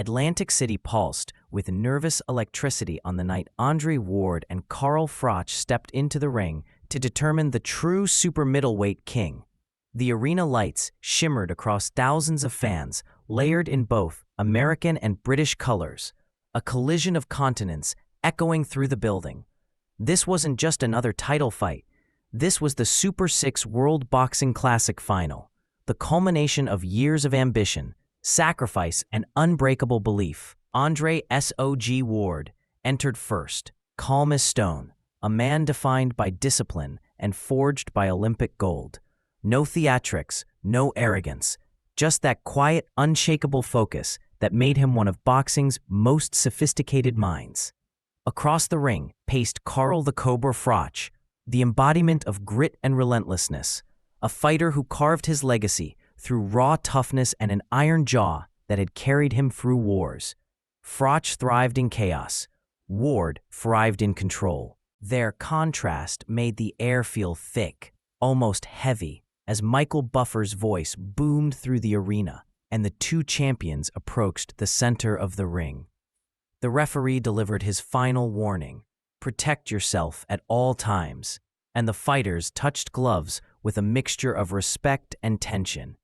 Atlantic City pulsed with nervous electricity on the night Andre Ward and Carl Froch stepped into the ring to determine the true super middleweight king. The arena lights shimmered across thousands of fans, layered in both American and British colors, a collision of continents echoing through the building. This wasn't just another title fight. This was the Super 6 World Boxing Classic Final, the culmination of years of ambition, sacrifice, and unbreakable belief. Andre S.O.G. Ward entered first, calm as stone, a man defined by discipline and forged by Olympic gold. No theatrics, no arrogance, just that quiet, unshakable focus that made him one of boxing's most sophisticated minds. Across the ring paced Carl the Cobra Froch, the embodiment of grit and relentlessness, a fighter who carved his legacy through raw toughness and an iron jaw that had carried him through wars. Froch thrived in chaos. Ward thrived in control. Their contrast made the air feel thick, almost heavy, as Michael Buffer's voice boomed through the arena and the two champions approached the center of the ring. The referee delivered his final warning: protect yourself at all times, and the fighters touched gloves with a mixture of respect and tension.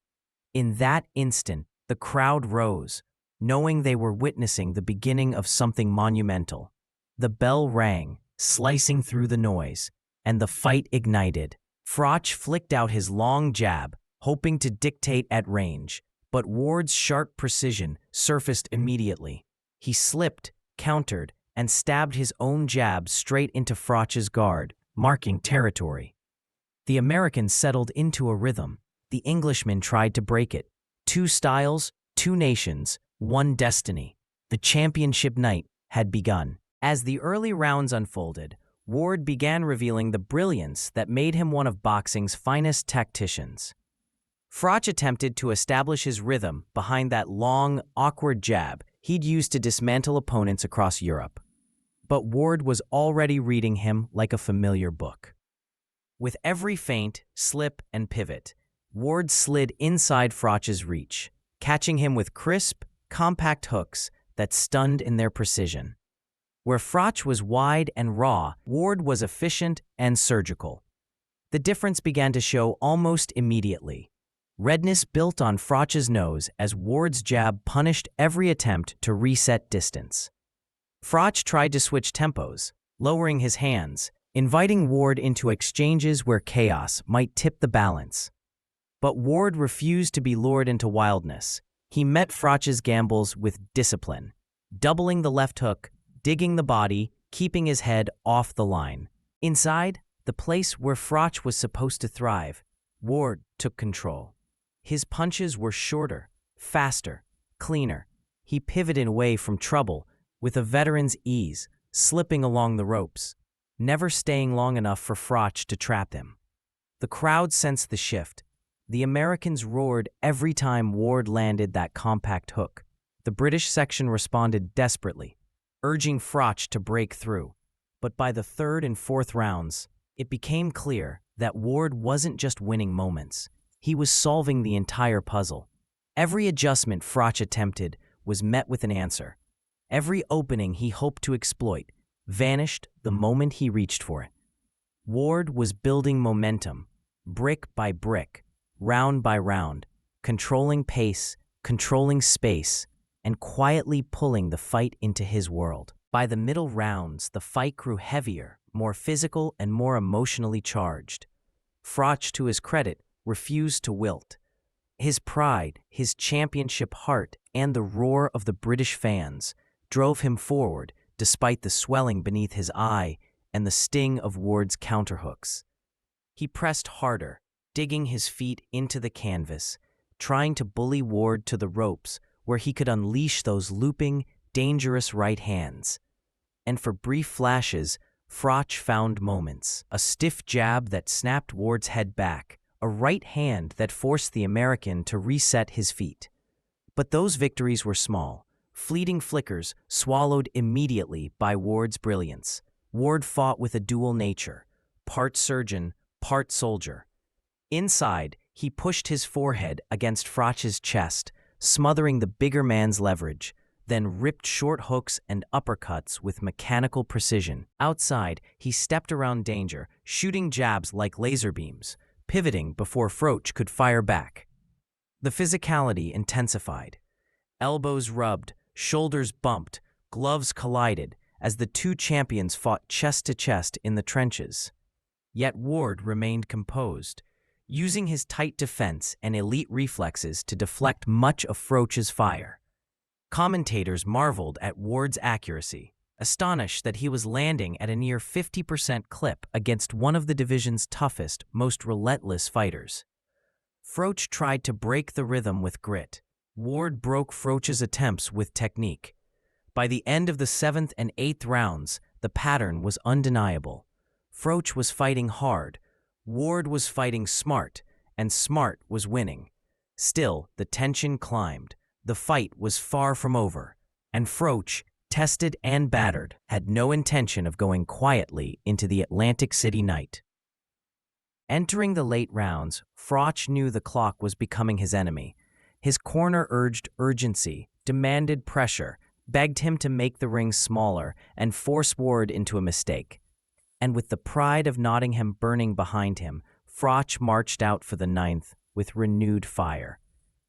In that instant, the crowd rose, knowing they were witnessing the beginning of something monumental. The bell rang, slicing through the noise, and the fight ignited. Froch flicked out his long jab, hoping to dictate at range, but Ward's sharp precision surfaced immediately. He slipped, countered, and stabbed his own jab straight into Froch's guard, marking territory. The American settled into a rhythm. The Englishman tried to break it. Two styles, two nations, one destiny. The championship night had begun. As the early rounds unfolded, Ward began revealing the brilliance that made him one of boxing's finest tacticians. Froch attempted to establish his rhythm behind that long, awkward jab he'd used to dismantle opponents across Europe. But Ward was already reading him like a familiar book. With every feint, slip, and pivot, Ward slid inside Froch's reach, catching him with crisp, compact hooks that stunned in their precision. Where Froch was wide and raw, Ward was efficient and surgical. The difference began to show almost immediately. Redness built on Froch's nose as Ward's jab punished every attempt to reset distance. Froch tried to switch tempos, lowering his hands, inviting Ward into exchanges where chaos might tip the balance. But Ward refused to be lured into wildness. He met Froch's gambles with discipline, doubling the left hook, digging the body, keeping his head off the line. Inside, the place where Froch was supposed to thrive, Ward took control. His punches were shorter, faster, cleaner. He pivoted away from trouble with a veteran's ease, slipping along the ropes, never staying long enough for Froch to trap him. The crowd sensed the shift. The Americans roared every time Ward landed that compact hook. The British section responded desperately, urging Froch to break through. But by the third and fourth rounds, it became clear that Ward wasn't just winning moments. He was solving the entire puzzle. Every adjustment Froch attempted was met with an answer. Every opening he hoped to exploit vanished the moment he reached for it. Ward was building momentum, brick by brick, round by round, controlling pace, controlling space, and quietly pulling the fight into his world. By the middle rounds, the fight grew heavier, more physical, and more emotionally charged. Froch, to his credit, refused to wilt. His pride, his championship heart, and the roar of the British fans drove him forward despite the swelling beneath his eye and the sting of Ward's counterhooks. He pressed harder, digging his feet into the canvas, trying to bully Ward to the ropes where he could unleash those looping, dangerous right hands. And for brief flashes, Froch found moments. A stiff jab that snapped Ward's head back, a right hand that forced the American to reset his feet. But those victories were small, fleeting flickers swallowed immediately by Ward's brilliance. Ward fought with a dual nature, part surgeon, part soldier. Inside, he pushed his forehead against Froch's chest, smothering the bigger man's leverage. then ripped short hooks and uppercuts with mechanical precision. Outside, he stepped around danger, shooting jabs like laser beams, pivoting before Froch could fire back. The physicality intensified. Elbows rubbed, shoulders bumped, gloves collided as the two champions fought chest to chest in the trenches. Yet Ward remained composed, using his tight defense and elite reflexes to deflect much of Froch's fire. Commentators marveled at Ward's accuracy, astonished that he was landing at a near 50% clip against one of the division's toughest, most relentless fighters. Froch tried to break the rhythm with grit. Ward broke Froch's attempts with technique. By the end of the 7th and 8th rounds, the pattern was undeniable. Froch was fighting hard, Ward was fighting smart, and smart was winning. Still, the tension climbed. The fight was far from over, and Froch, tested and battered, had no intention of going quietly into the Atlantic City night. Entering the late rounds, Froch knew the clock was becoming his enemy. His corner urged urgency, demanded pressure, begged him to make the ring smaller, and force Ward into a mistake. And with the pride of Nottingham burning behind him, Froch marched out for the 9th with renewed fire.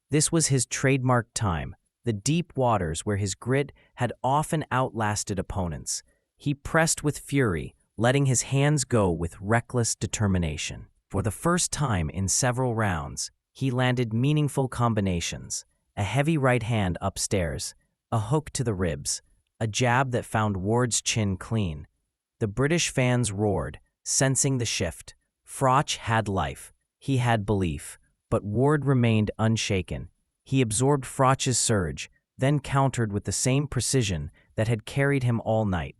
This was his trademark time, the deep waters where his grit had often outlasted opponents. He pressed with fury, letting his hands go with reckless determination. For the first time in several rounds, he landed meaningful combinations: a heavy right hand upstairs, a hook to the ribs, a jab that found Ward's chin clean. The British fans roared, sensing the shift. Froch had life. He had belief. But Ward remained unshaken. He absorbed Froch's surge, then countered with the same precision that had carried him all night.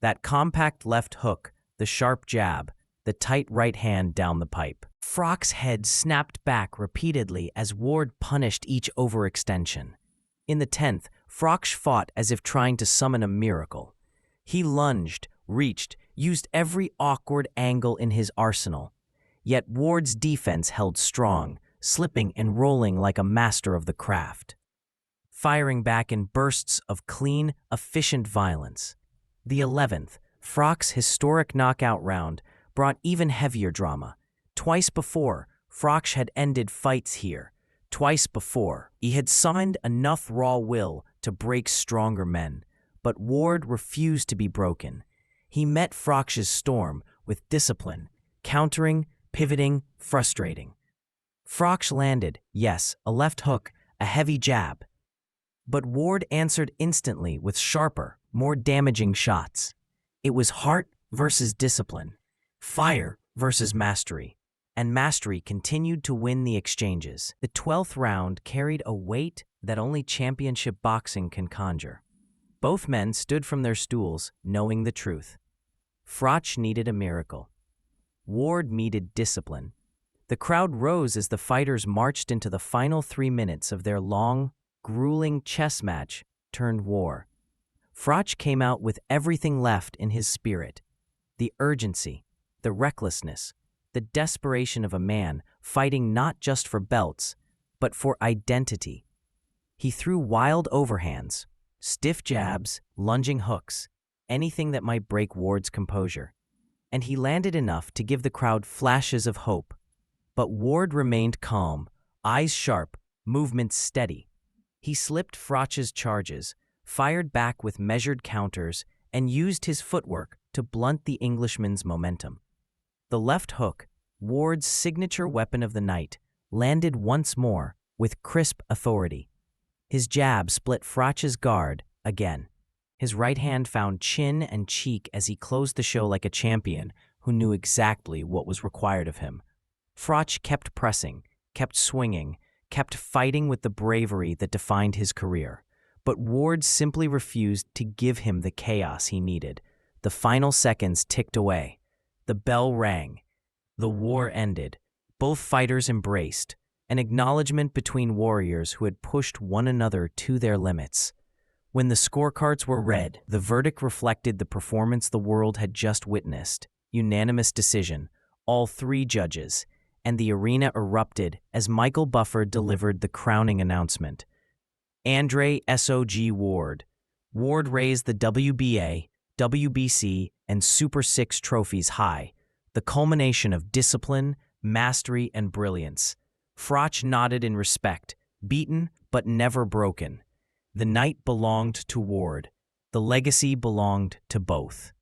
That compact left hook, the sharp jab, the tight right hand down the pipe. Froch's head snapped back repeatedly as Ward punished each overextension. In the 10th, Froch fought as if trying to summon a miracle. He lunged, reached, used every awkward angle in his arsenal. Yet Ward's defense held strong, slipping and rolling like a master of the craft, firing back in bursts of clean, efficient violence. The 11th, Froch's historic knockout round, brought even heavier drama. Twice before, Froch had ended fights here. Twice before, he had summoned enough raw will to break stronger men. But Ward refused to be broken. He met Froch's storm with discipline, countering, pivoting, frustrating. Froch landed, yes, a left hook, a heavy jab. But Ward answered instantly with sharper, more damaging shots. It was heart versus discipline, fire versus mastery, and mastery continued to win the exchanges. The 12th round carried a weight that only championship boxing can conjure. Both men stood from their stools, knowing the truth. Froch needed a miracle. Ward needed discipline. The crowd rose as the fighters marched into the final 3 minutes of their long, grueling chess match turned war. Froch came out with everything left in his spirit: the urgency, the recklessness, the desperation of a man fighting not just for belts, but for identity. He threw wild overhands, stiff jabs, lunging hooks, anything that might break Ward's composure. And he landed enough to give the crowd flashes of hope. But Ward remained calm, eyes sharp, movements steady. He slipped Froch's charges, fired back with measured counters, and used his footwork to blunt the Englishman's momentum. The left hook, Ward's signature weapon of the night, landed once more with crisp authority. His jab split Froch's guard again. His right hand found chin and cheek as he closed the show like a champion who knew exactly what was required of him. Froch kept pressing, kept swinging, kept fighting with the bravery that defined his career. But Ward simply refused to give him the chaos he needed. The final seconds ticked away. The bell rang. The war ended. Both fighters embraced, an acknowledgement between warriors who had pushed one another to their limits. When the scorecards were read, the verdict reflected the performance the world had just witnessed. Unanimous decision, all 3 judges, and the arena erupted as Michael Buffer delivered the crowning announcement. Andre S.O.G. Ward. Ward raised the WBA, WBC, and Super 6 trophies high, the culmination of discipline, mastery, and brilliance. Froch nodded in respect, beaten but never broken. The night belonged to Ward. The legacy belonged to both.